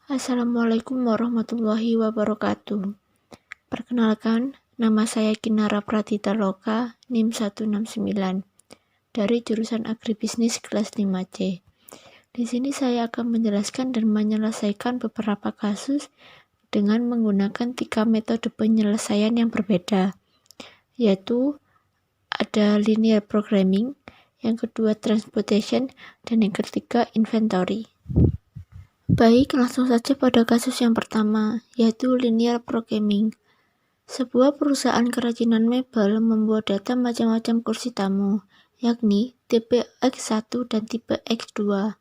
Assalamualaikum warahmatullahi wabarakatuh. Perkenalkan, nama saya Kinara Pratita Loka, NIM 169, dari jurusan Agribisnis kelas 5C. Di sini saya akan menjelaskan dan menyelesaikan beberapa kasus dengan menggunakan 3 metode penyelesaian yang berbeda, yaitu ada linear programming, yang kedua transportation, dan yang ketiga inventory. Baik, langsung saja pada kasus yang pertama, yaitu linear programming. Sebuah perusahaan kerajinan mebel membuat data macam-macam kursi tamu, yakni tipe X1 dan tipe X2.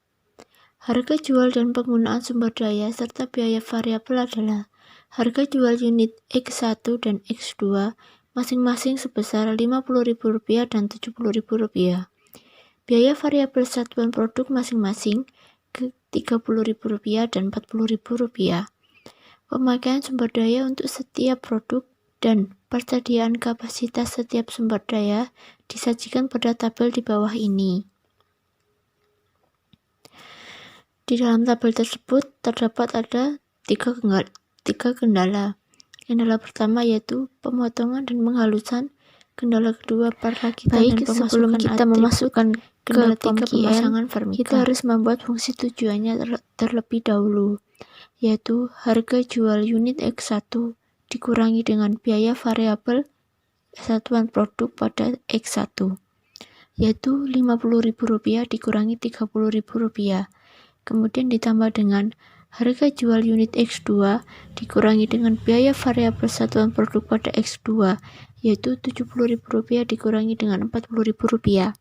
Harga jual dan penggunaan sumber daya serta biaya variabel adalah harga jual unit X1 dan X2 masing-masing sebesar Rp50.000 dan Rp70.000. Biaya variabel satuan produk masing-masing Rp30.000 dan Rp40.000. Pemakaian sumber daya untuk setiap produk dan persediaan kapasitas setiap sumber daya disajikan pada tabel di bawah ini. Di dalam tabel tersebut terdapat ada tiga kendala. Kendala pertama yaitu pemotongan dan penghalusan. Kendala kedua parakitan dan pemasukan sebelum kita memasukkan kendala tiga pemasangan Formica, kita harus membuat fungsi tujuannya terlebih dahulu, yaitu harga jual unit X1 dikurangi dengan biaya variabel satuan produk pada X1, yaitu Rp50.000 dikurangi Rp30.000. Kemudian ditambah dengan harga jual unit X2 dikurangi dengan biaya variabel satuan produk pada X2, yaitu Rp70.000 dikurangi dengan Rp40.000.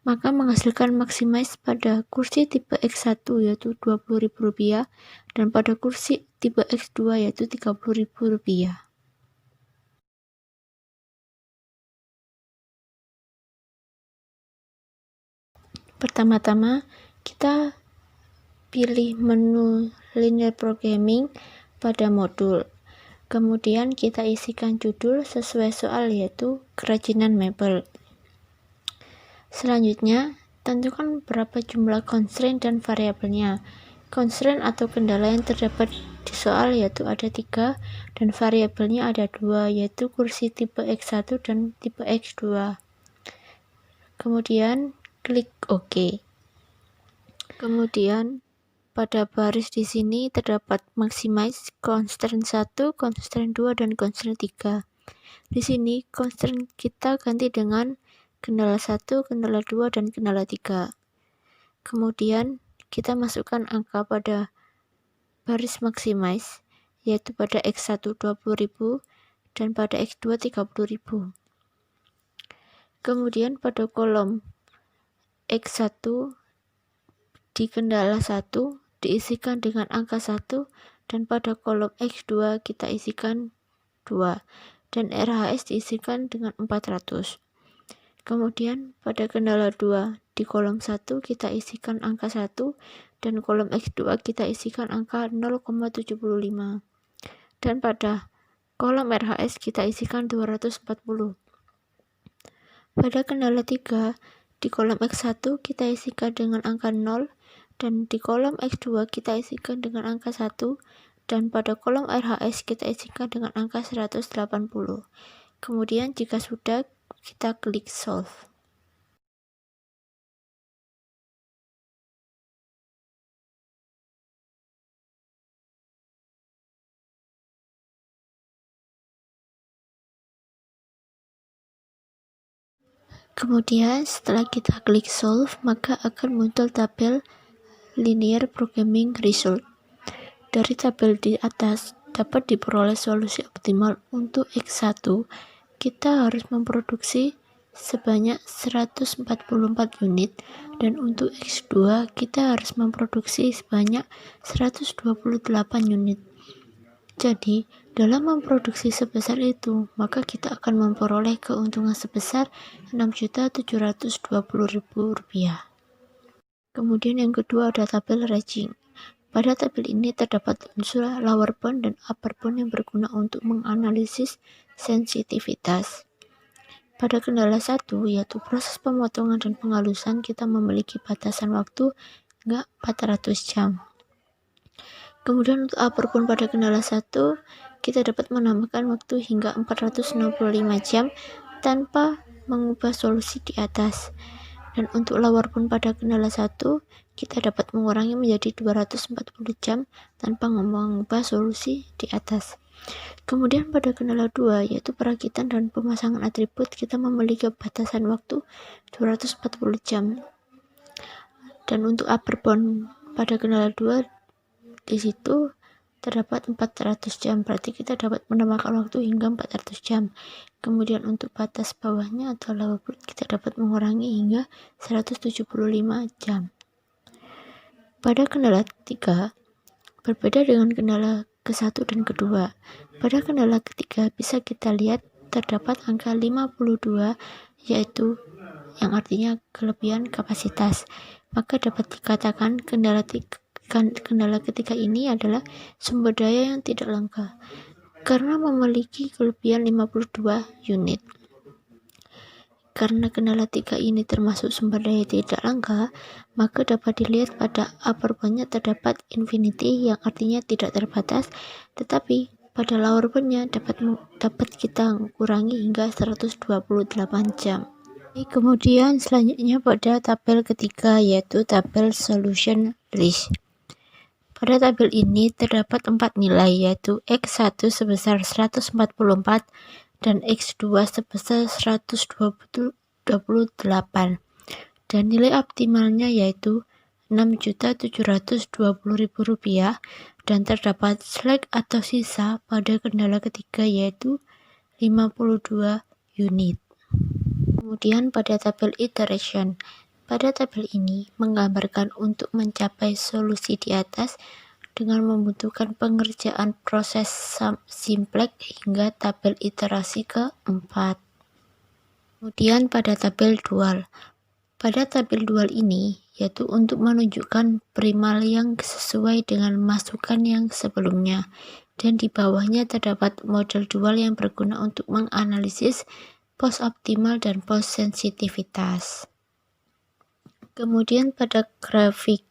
Maka menghasilkan maximize pada kursi tipe X1 yaitu Rp20.000 dan pada kursi tipe X2 yaitu Rp30.000. Pertama-tama kita pilih menu linear programming pada modul. Kemudian kita isikan judul sesuai soal yaitu kerajinan mebel. Selanjutnya, tentukan berapa jumlah constraint dan variabelnya. Constraint atau kendala yang terdapat di soal yaitu ada 3 dan variabelnya ada 2 yaitu kursi tipe X1 dan tipe X2. Kemudian klik OK. Kemudian pada baris di sini terdapat maximize, constraint 1, constraint 2, dan constraint 3. Di sini constraint kita ganti dengan kendala 1, kendala 2, dan kendala 3. Kemudian kita masukkan angka pada baris maximize, yaitu pada X1 Rp20.000 dan pada X2 Rp30.000. Kemudian pada kolom X1 di kendala 1 diisikan dengan angka 1 dan pada kolom X2 kita isikan 2 dan RHS diisikan dengan 400. Kemudian pada kendala 2 di kolom 1 kita isikan angka 1 dan kolom X2 kita isikan angka 0,75 dan pada kolom RHS kita isikan 240. Pada kendala 3 di kolom X1 kita isikan dengan angka 0 dan di kolom X2 kita isikan dengan angka 1 dan pada kolom RHS kita isikan dengan angka 180. Kemudian jika sudah kita klik solve. Kemudian setelah kita klik solve, maka akan muncul tabel linear programming result. Dari tabel di atas dapat diperoleh solusi optimal untuk X1. Kita harus memproduksi sebanyak 144 unit dan untuk X2 kita harus memproduksi sebanyak 128 unit. Jadi, dalam memproduksi sebesar itu, maka kita akan memperoleh keuntungan sebesar Rp6.720.000. Kemudian yang kedua ada tabel ranging. Pada tabel ini terdapat unsur lower bound dan upper bound yang berguna untuk menganalisis sensitivitas. Pada kendala 1, yaitu proses pemotongan dan penghalusan, kita memiliki batasan waktu hingga 400 jam. Kemudian untuk upper bound pada kendala 1, kita dapat menambahkan waktu hingga 465 jam tanpa mengubah solusi di atas. Dan untuk lower bound pada kendala 1, kita dapat mengurangi menjadi 240 jam tanpa mengubah solusi di atas. Kemudian pada kendala 2, yaitu perakitan dan pemasangan atribut, kita memiliki batasan waktu 240 jam. Dan untuk upper bound pada kendala 2, di situ terdapat 400 jam, berarti kita dapat menambahkan waktu hingga 400 jam. Kemudian untuk batas bawahnya atau lower bound, kita dapat mengurangi hingga 175 jam. Pada kendala 3, berbeda dengan kendala ke-1 dan ke-2. Pada kendala ketiga bisa kita lihat terdapat angka 52, yaitu yang artinya kelebihan kapasitas. Maka dapat dikatakan kendala ketiga ini adalah sumber daya yang tidak langka karena memiliki kelebihan 52 unit. Karena kendala 3 ini termasuk sumber daya tidak langka, maka dapat dilihat pada upper bound-nya terdapat infinity yang artinya tidak terbatas, tetapi pada lower bound-nya dapat kita kurangi hingga 128 jam. Kemudian selanjutnya pada tabel ketiga, yaitu tabel solution list. Pada tabel ini terdapat 4 nilai, yaitu X1 sebesar 144 dan X2 sebesar 128, dan nilai optimalnya yaitu Rp6.720.000, dan terdapat slack atau sisa pada kendala ketiga yaitu 52 unit. Kemudian pada tabel iteration, pada tabel ini menggambarkan untuk mencapai solusi di atas dengan membutuhkan pengerjaan proses simplex hingga tabel iterasi ke-4. Kemudian pada tabel dual. Pada tabel dual ini yaitu untuk menunjukkan primal yang sesuai dengan masukan yang sebelumnya, dan di bawahnya terdapat model dual yang berguna untuk menganalisis post optimal dan post sensitivitas. Kemudian pada grafik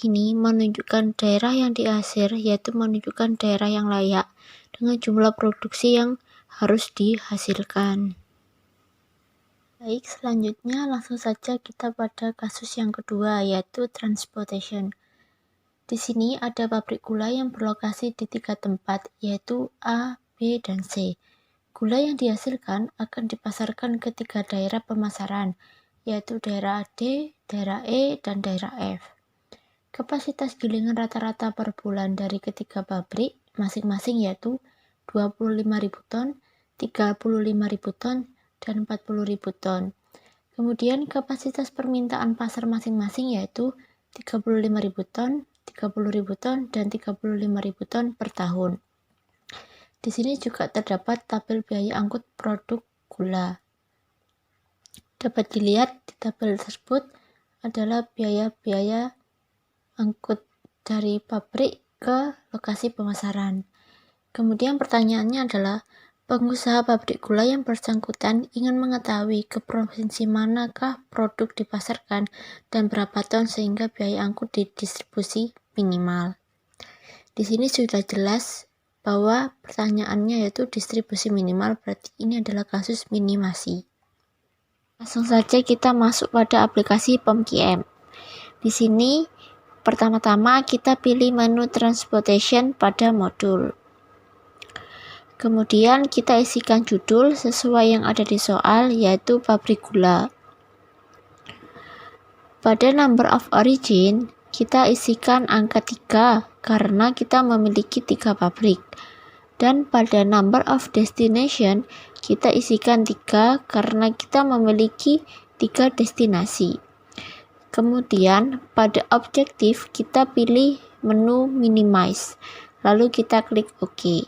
ini menunjukkan daerah yang dihasil, yaitu menunjukkan daerah yang layak dengan jumlah produksi yang harus dihasilkan. Baik, selanjutnya langsung saja kita pada kasus yang kedua, yaitu transportation. Di sini ada pabrik gula yang berlokasi di 3 tempat, yaitu A, B, dan C. Gula yang dihasilkan akan dipasarkan ke 3 daerah pemasaran, yaitu daerah D, daerah E, dan daerah F. Kapasitas gilingan rata-rata per bulan dari ketiga pabrik masing-masing yaitu 25.000 ton, 35.000 ton, dan 40.000 ton. Kemudian kapasitas permintaan pasar masing-masing yaitu 35.000 ton, 30.000 ton, dan 35.000 ton per tahun. Di sini juga terdapat tabel biaya angkut produk gula. Dapat dilihat di tabel tersebut adalah biaya-biaya angkut dari pabrik ke lokasi pemasaran. Kemudian pertanyaannya adalah, pengusaha pabrik gula yang bersangkutan ingin mengetahui ke provinsi manakah produk dipasarkan dan berapa ton sehingga biaya angkut di distribusi minimal. Di sini sudah jelas bahwa pertanyaannya yaitu distribusi minimal, berarti ini adalah kasus minimasi. Langsung saja kita masuk pada aplikasi POMQM. Di sini pertama-tama kita pilih menu transportation pada modul. Kemudian kita isikan judul sesuai yang ada di soal, yaitu pabrik gula. Pada number of origin kita isikan angka 3 karena kita memiliki 3 pabrik. Dan pada number of destination kita isikan 3 karena kita memiliki 3 destinasi. Kemudian pada objektif kita pilih menu minimize, lalu kita klik OK.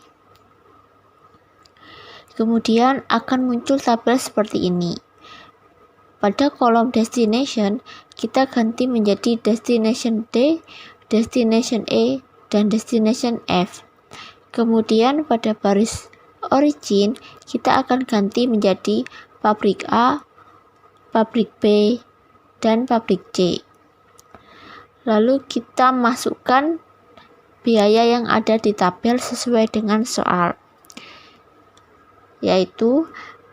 Kemudian akan muncul tabel seperti ini. Pada kolom destination kita ganti menjadi destination D, destination E, dan destination F. Kemudian pada baris origin kita akan ganti menjadi pabrik A, pabrik B, dan pabrik C. Lalu kita masukkan biaya yang ada di tabel sesuai dengan soal, yaitu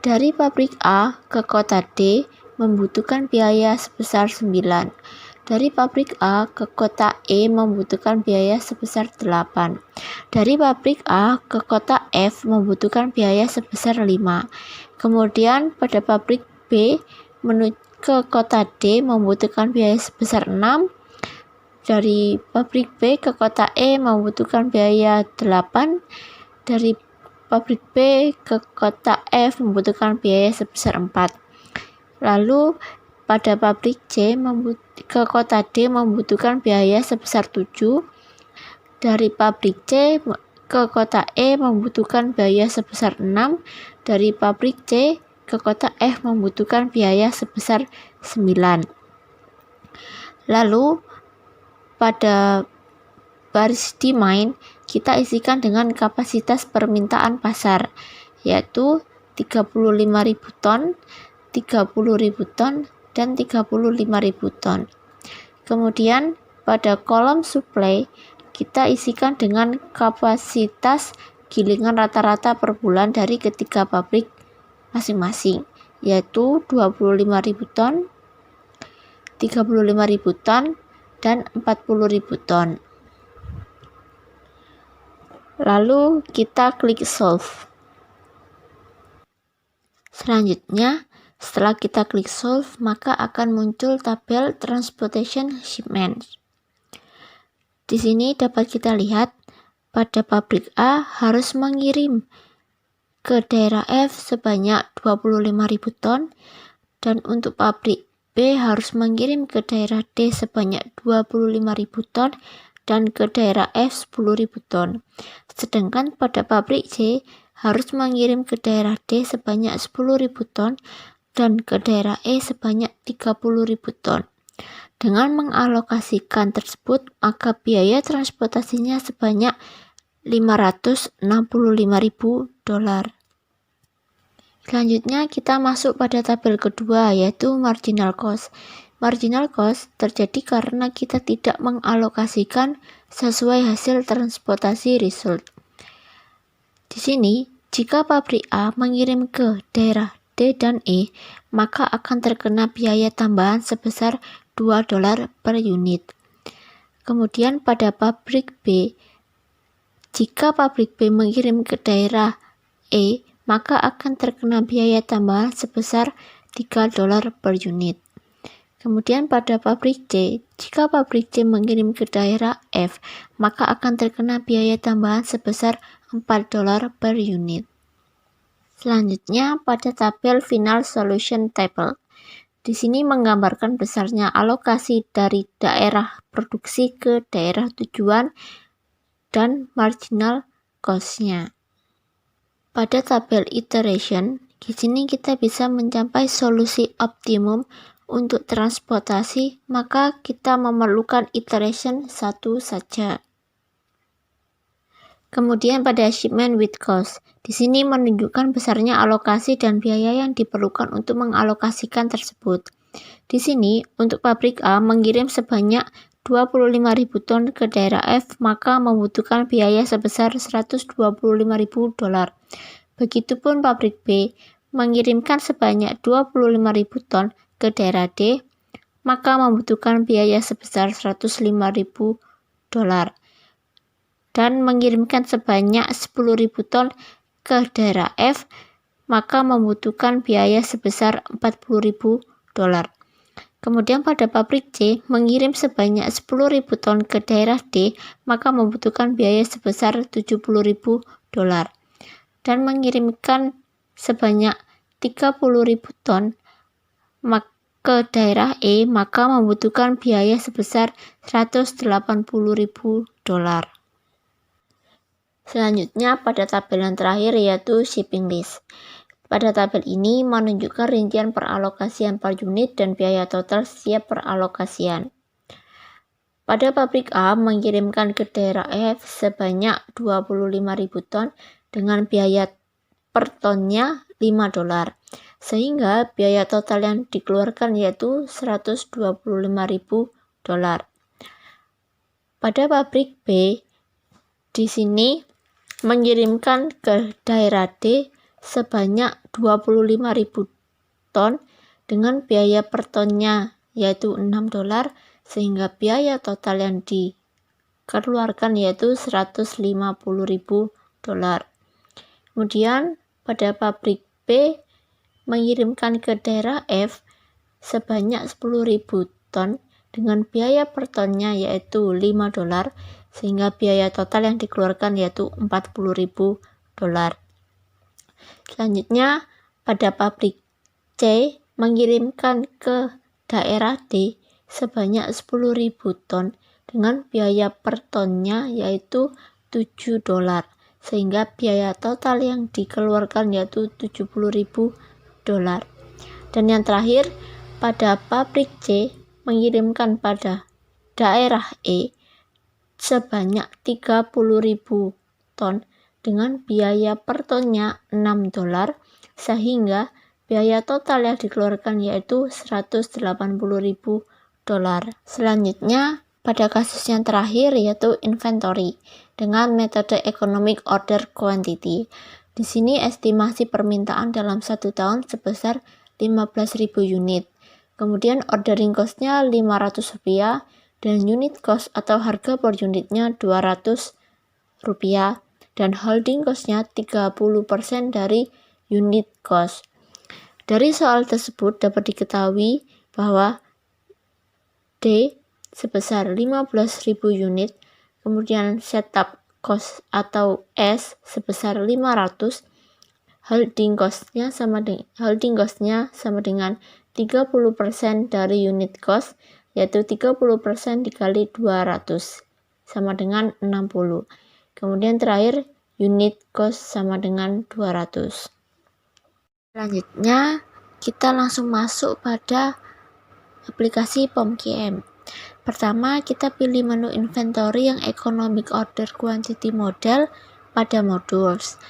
dari pabrik A ke kota D membutuhkan biaya sebesar 9. Dari pabrik A ke kota E membutuhkan biaya sebesar 8. Dari pabrik A ke kota F membutuhkan biaya sebesar 5. Kemudian pada pabrik B menuju ke kota D membutuhkan biaya sebesar 6. Dari pabrik B ke kota E membutuhkan biaya 8. Dari pabrik B ke kota F membutuhkan biaya sebesar 4. Lalu pada pabrik C ke kota D membutuhkan biaya sebesar 7. Dari pabrik C ke kota E membutuhkan biaya sebesar 6. Dari pabrik C ke kota F membutuhkan biaya sebesar 9. Lalu pada baris demand kita isikan dengan kapasitas permintaan pasar, yaitu 35.000 ton, 30.000 ton, dan 35.000 ton. Kemudian pada kolom supply kita isikan dengan kapasitas gilingan rata-rata per bulan dari ketiga pabrik masing-masing, yaitu 25.000 ton, 35.000 ton, dan 40.000 ton. Lalu kita klik solve. Selanjutnya, setelah kita klik solve, maka akan muncul tabel transportation shipment. Di sini dapat kita lihat pada pabrik A harus mengirim ke daerah F sebanyak 25.000 ton, dan untuk pabrik B harus mengirim ke daerah D sebanyak 25.000 ton dan ke daerah F 10.000 ton. Sedangkan pada pabrik C harus mengirim ke daerah D sebanyak 10.000 ton dan ke daerah E sebanyak 30.000 ton. Dengan mengalokasikan tersebut, maka biaya transportasinya sebanyak $565.000. Selanjutnya kita masuk pada tabel kedua, yaitu marginal cost. Marginal cost terjadi karena kita tidak mengalokasikan sesuai hasil transportasi result. Di sini, jika pabrik A mengirim ke daerah D dan E, maka akan terkena biaya tambahan sebesar $2 per unit. Kemudian pada pabrik B, jika pabrik B mengirim ke daerah E, maka akan terkena biaya tambahan sebesar $3 per unit. Kemudian pada pabrik C, jika pabrik C mengirim ke daerah F, maka akan terkena biaya tambahan sebesar $4 per unit. Selanjutnya pada tabel final solution table. Di sini menggambarkan besarnya alokasi dari daerah produksi ke daerah tujuan dan marginal cost-nya. Pada tabel iteration, di sini kita bisa mencapai solusi optimum untuk transportasi, maka kita memerlukan iteration 1 saja. Kemudian pada shipment with cost, di sini menunjukkan besarnya alokasi dan biaya yang diperlukan untuk mengalokasikan tersebut. Di sini, untuk pabrik A mengirim sebanyak 25.000 ton ke daerah F, maka membutuhkan biaya sebesar $125.000. Begitupun pabrik B mengirimkan sebanyak 25.000 ton ke daerah D, maka membutuhkan biaya sebesar $105.000. Dan mengirimkan sebanyak 10.000 ton ke daerah F, maka membutuhkan biaya sebesar $40.000. Kemudian pada pabrik C mengirim sebanyak 10.000 ton ke daerah D, maka membutuhkan biaya sebesar $70.000. Dan mengirimkan sebanyak 30.000 ton ke daerah E, maka membutuhkan biaya sebesar $180.000. Selanjutnya pada tabel yang terakhir, yaitu shipping list. Pada tabel ini menunjukkan rincian peralokasian per unit dan biaya total setiap peralokasian. Pada pabrik A mengirimkan ke daerah F sebanyak 25.000 ton dengan biaya per tonnya $5, sehingga biaya total yang dikeluarkan yaitu $125.000. Pada pabrik B di sini mengirimkan ke daerah D sebanyak 25.000 ton dengan biaya per tonnya yaitu $6, sehingga biaya total yang dikeluarkan yaitu $150.000. Kemudian pada pabrik B mengirimkan ke daerah F sebanyak 10.000 ton dengan biaya per tonnya yaitu $5, sehingga biaya total yang dikeluarkan yaitu $40.000. Selanjutnya pada pabrik C mengirimkan ke daerah D sebanyak 10.000 ton dengan biaya per tonnya yaitu $7, sehingga biaya total yang dikeluarkan yaitu $70.000. Dan yang terakhir, pada pabrik C mengirimkan pada daerah E sebanyak 30.000 ton dengan biaya per tonnya $6, sehingga biaya total yang dikeluarkan yaitu $180.000. Selanjutnya, pada kasus yang terakhir yaitu inventory dengan metode economic order quantity. Di sini estimasi permintaan dalam 1 tahun sebesar 15.000 unit. Kemudian ordering cost-nya Rp500 dan unit cost atau harga per unitnya Rp200 dan holding cost-nya 30% dari unit cost. Dari soal tersebut dapat diketahui bahwa D sebesar 15.000 unit, kemudian setup cost atau S sebesar 500, holding cost-nya sama dengan 30% dari unit cost, yaitu 30% dikali 200 sama dengan 60. Kemudian terakhir unit cost sama dengan 200. Selanjutnya kita langsung masuk pada aplikasi POMQM. Pertama, kita pilih menu inventory yang economic order quantity model pada modules.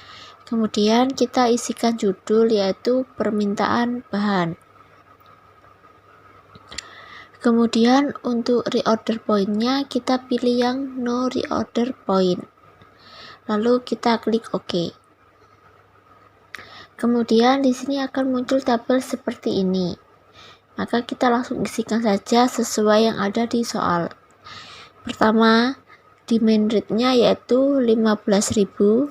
Kemudian kita isikan judul yaitu permintaan bahan. Kemudian untuk reorder point-nya kita pilih yang no reorder point. Lalu kita klik OK. Kemudian di sini akan muncul tabel seperti ini. Maka kita langsung isikan saja sesuai yang ada di soal. Pertama, demand rate-nya yaitu 15.000.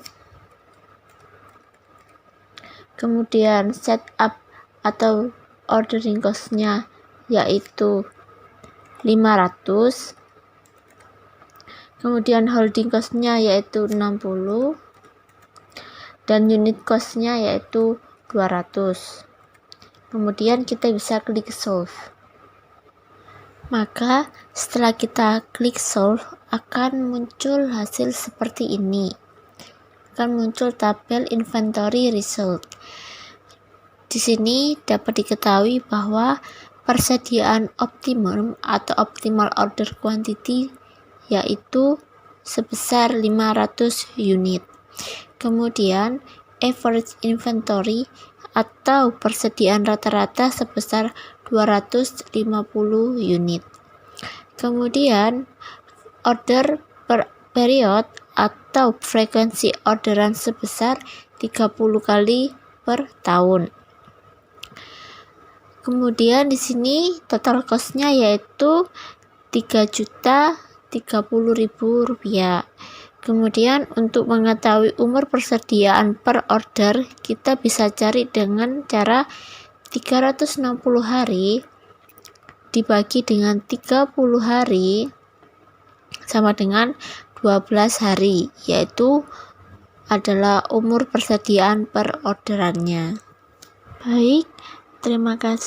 Kemudian setup atau ordering cost-nya yaitu 500. Kemudian holding cost-nya yaitu 60. Dan unit cost-nya yaitu 200. Kemudian kita bisa klik solve. Maka setelah kita klik solve akan muncul hasil seperti ini. Akan muncul tabel inventory result. Di sini dapat diketahui bahwa persediaan optimum atau optimal order quantity yaitu sebesar 500 unit. Kemudian average inventory atau persediaan rata-rata sebesar 250 unit. Kemudian order per period atau frekuensi orderan sebesar 30 kali per tahun. Kemudian di sini total cost-nya yaitu Rp3.030.000. Kemudian untuk mengetahui umur persediaan per order, kita bisa cari dengan cara 360 hari dibagi dengan 30 hari sama dengan 12 hari, yaitu adalah umur persediaan per orderannya. Baik, terima kasih.